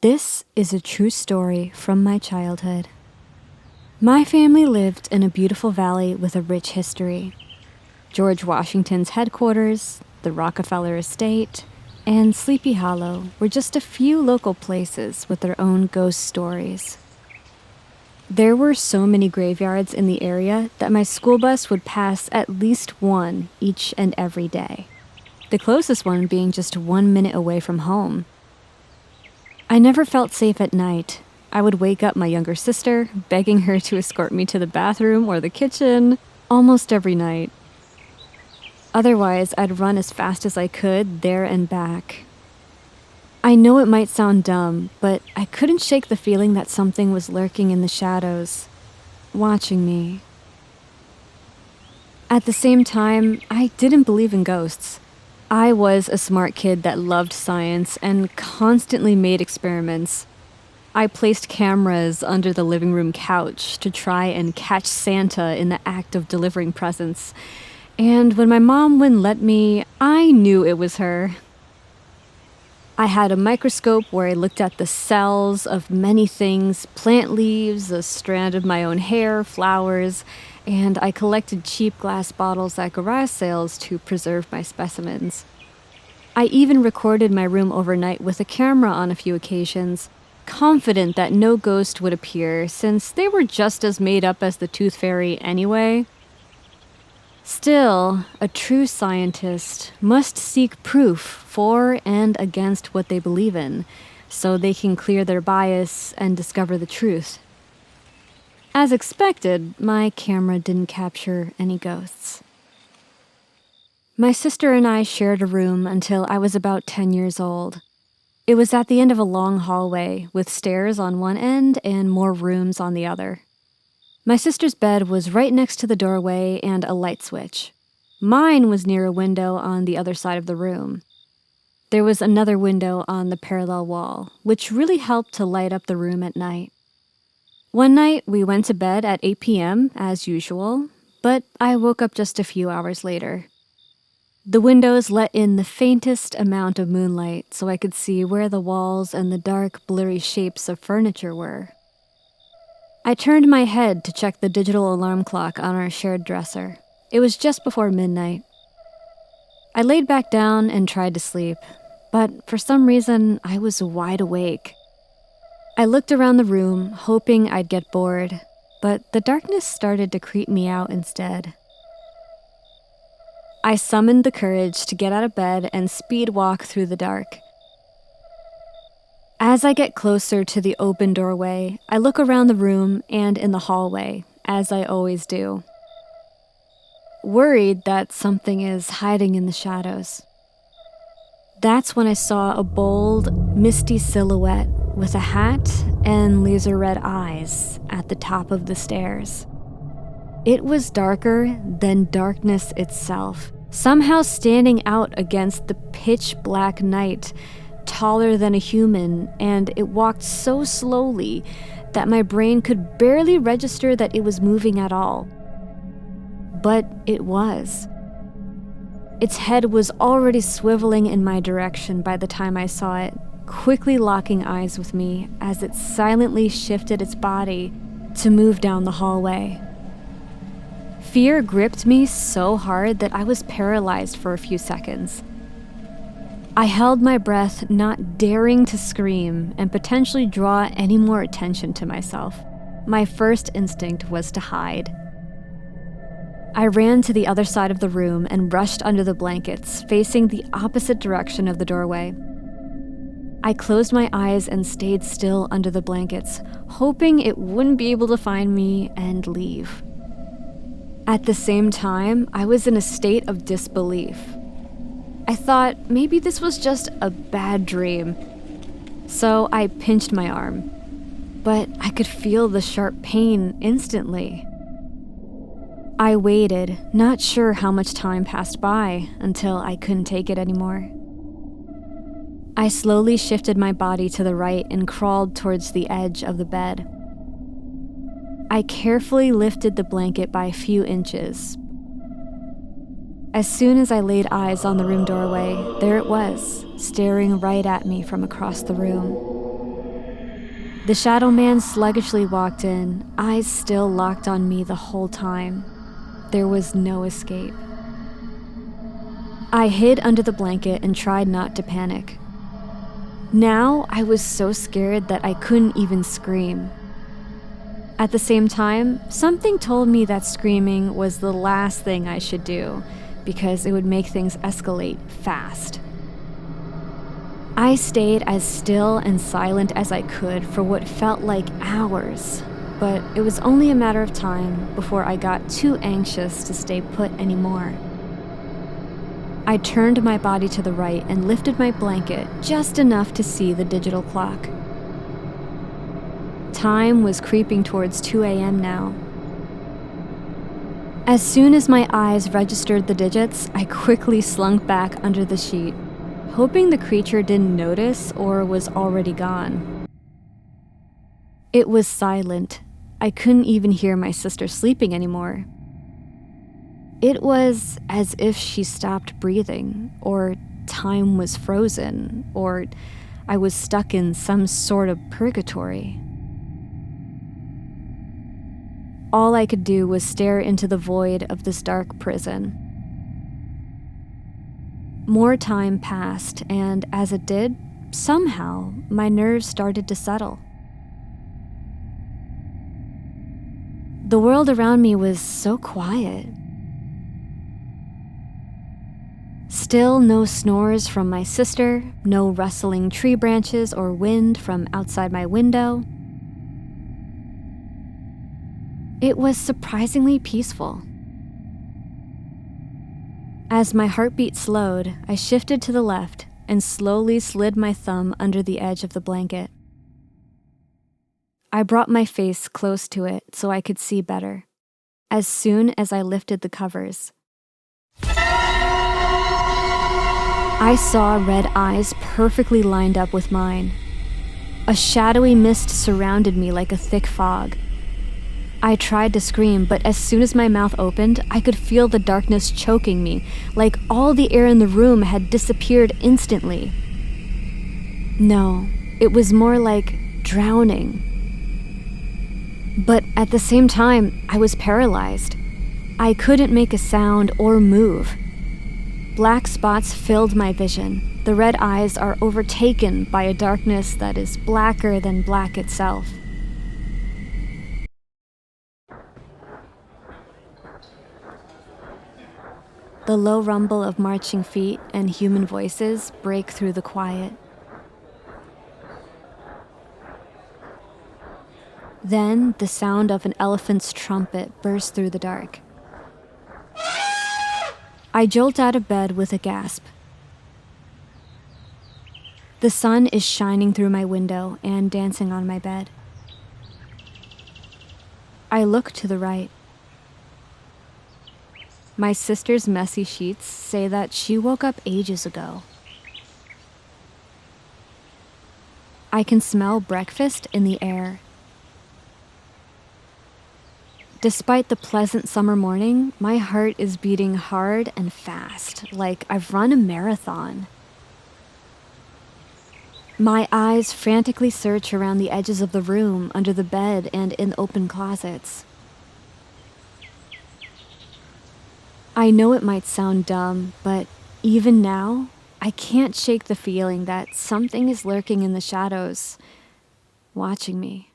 This is a true story from my childhood. My family lived in a beautiful valley with a rich history. George Washington's headquarters, the Rockefeller Estate, and Sleepy Hollow were just a few local places with their own ghost stories. There were so many graveyards in the area that my school bus would pass at least one each and every day, the closest one being just 1 minute away from home. I never felt safe at night. I would wake up my younger sister, begging her to escort me to the bathroom or the kitchen, almost every night. Otherwise, I'd run as fast as I could there and back. I know it might sound dumb, but I couldn't shake the feeling that something was lurking in the shadows, watching me. At the same time, I didn't believe in ghosts. I was a smart kid that loved science and constantly made experiments. I placed cameras under the living room couch to try and catch Santa in the act of delivering presents. And when my mom wouldn't let me, I knew it was her. I had a microscope where I looked at the cells of many things, plant leaves, a strand of my own hair, flowers, and I collected cheap glass bottles at garage sales to preserve my specimens. I even recorded my room overnight with a camera on a few occasions, confident that no ghost would appear since they were just as made up as the Tooth Fairy anyway. Still, a true scientist must seek proof for and against what they believe in, so they can clear their bias and discover the truth. As expected, my camera didn't capture any ghosts. My sister and I shared a room until I was about 10 years old. It was at the end of a long hallway with stairs on one end and more rooms on the other. My sister's bed was right next to the doorway and a light switch. Mine was near a window on the other side of the room. There was another window on the parallel wall, which really helped to light up the room at night. One night, we went to bed at 8 p.m., as usual, but I woke up just a few hours later. The windows let in the faintest amount of moonlight so I could see where the walls and the dark, blurry shapes of furniture were. I turned my head to check the digital alarm clock on our shared dresser. It was just before midnight. I laid back down and tried to sleep, but for some reason, I was wide awake. I looked around the room, hoping I'd get bored, but the darkness started to creep me out instead. I summoned the courage to get out of bed and speed walk through the dark. As I get closer to the open doorway, I look around the room and in the hallway, as I always do, worried that something is hiding in the shadows. That's when I saw a bold, misty silhouette with a hat and laser red eyes at the top of the stairs. It was darker than darkness itself, somehow standing out against the pitch black night, taller than a human, and it walked so slowly that my brain could barely register that it was moving at all. But it was. Its head was already swiveling in my direction by the time I saw it, quickly locking eyes with me as it silently shifted its body to move down the hallway. Fear gripped me so hard that I was paralyzed for a few seconds. I held my breath, not daring to scream and potentially draw any more attention to myself. My first instinct was to hide. I ran to the other side of the room and rushed under the blankets, facing the opposite direction of the doorway. I closed my eyes and stayed still under the blankets, hoping it wouldn't be able to find me and leave. At the same time, I was in a state of disbelief. I thought maybe this was just a bad dream. So I pinched my arm, but I could feel the sharp pain instantly. I waited, not sure how much time passed by until I couldn't take it anymore. I slowly shifted my body to the right and crawled towards the edge of the bed. I carefully lifted the blanket by a few inches. As soon as I laid eyes on the room doorway, there it was, staring right at me from across the room. The shadow man sluggishly walked in, eyes still locked on me the whole time. There was no escape. I hid under the blanket and tried not to panic. Now I was so scared that I couldn't even scream. At the same time, something told me that screaming was the last thing I should do because it would make things escalate fast. I stayed as still and silent as I could for what felt like hours, but it was only a matter of time before I got too anxious to stay put anymore. I turned my body to the right and lifted my blanket just enough to see the digital clock. Time was creeping towards 2 a.m. now. As soon as my eyes registered the digits, I quickly slunk back under the sheet, hoping the creature didn't notice or was already gone. It was silent. I couldn't even hear my sister sleeping anymore. It was as if she stopped breathing, or time was frozen, or I was stuck in some sort of purgatory. All I could do was stare into the void of this dark prison. More time passed, and as it did, somehow my nerves started to settle. The world around me was so quiet. Still no snores from my sister, no rustling tree branches or wind from outside my window. It was surprisingly peaceful. As my heartbeat slowed, I shifted to the left and slowly slid my thumb under the edge of the blanket. I brought my face close to it so I could see better. As soon as I lifted the covers, I saw red eyes perfectly lined up with mine. A shadowy mist surrounded me like a thick fog. I tried to scream, but as soon as my mouth opened, I could feel the darkness choking me, like all the air in the room had disappeared instantly. No, it was more like drowning. But at the same time, I was paralyzed. I couldn't make a sound or move. Black spots filled my vision. The red eyes are overtaken by a darkness that is blacker than black itself. The low rumble of marching feet and human voices break through the quiet. Then the sound of an elephant's trumpet bursts through the dark. I jolt out of bed with a gasp. The sun is shining through my window and dancing on my bed. I look to the right. My sister's messy sheets say that she woke up ages ago. I can smell breakfast in the air. Despite the pleasant summer morning, my heart is beating hard and fast, like I've run a marathon. My eyes frantically search around the edges of the room, under the bed, and in open closets. I know it might sound dumb, but even now, I can't shake the feeling that something is lurking in the shadows, watching me.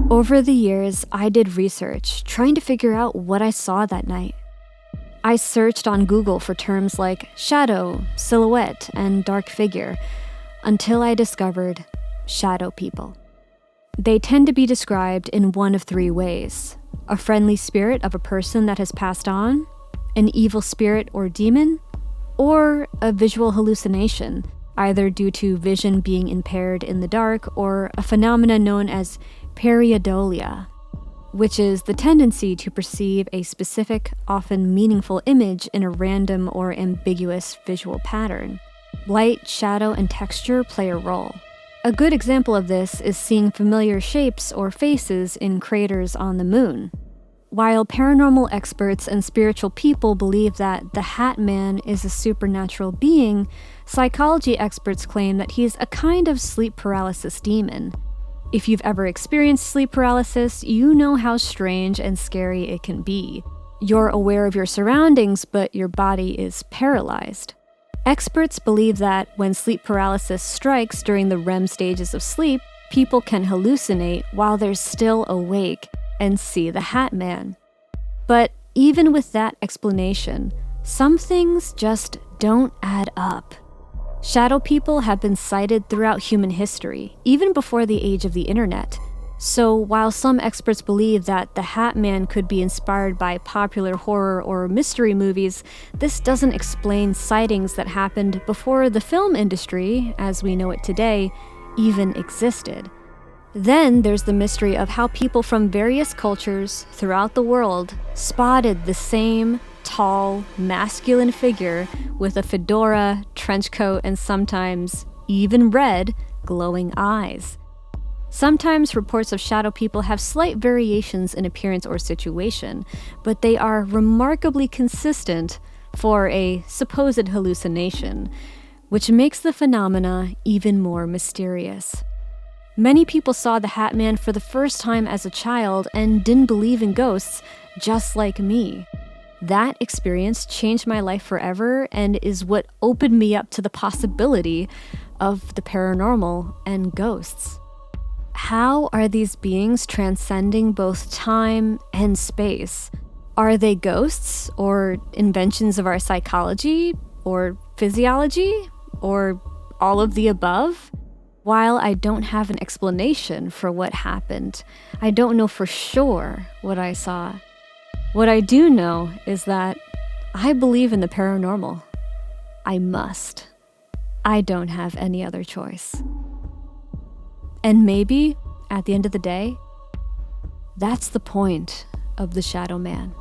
Over the years, I did research, trying to figure out what I saw that night. I searched on Google for terms like shadow, silhouette, and dark figure until I discovered shadow people. They tend to be described in one of three ways: a friendly spirit of a person that has passed on, an evil spirit or demon, or a visual hallucination, either due to vision being impaired in the dark or a phenomenon known as pareidolia, which is the tendency to perceive a specific, often meaningful image in a random or ambiguous visual pattern. Light, shadow, and texture play a role. A good example of this is seeing familiar shapes or faces in craters on the moon. While paranormal experts and spiritual people believe that the Hat Man is a supernatural being, psychology experts claim that he's a kind of sleep paralysis demon. If you've ever experienced sleep paralysis, you know how strange and scary it can be. You're aware of your surroundings, but your body is paralyzed. Experts believe that when sleep paralysis strikes during the REM stages of sleep, people can hallucinate while they're still awake and see the Hat Man. But even with that explanation, some things just don't add up. Shadow people have been sighted throughout human history, even before the age of the internet. So while some experts believe that the Hat Man could be inspired by popular horror or mystery movies, this doesn't explain sightings that happened before the film industry, as we know it today, even existed. Then there's the mystery of how people from various cultures throughout the world spotted the same tall, masculine figure with a fedora, trench coat, and sometimes even red, glowing eyes. Sometimes reports of shadow people have slight variations in appearance or situation, but they are remarkably consistent for a supposed hallucination, which makes the phenomena even more mysterious. Many people saw the Hat Man for the first time as a child and didn't believe in ghosts, just like me. That experience changed my life forever and is what opened me up to the possibility of the paranormal and ghosts. How are these beings transcending both time and space? Are they ghosts or inventions of our psychology or physiology or all of the above? While I don't have an explanation for what happened, I don't know for sure what I saw. What I do know is that I believe in the paranormal. I must. I don't have any other choice. And maybe, at the end of the day, that's the point of the Shadow Man.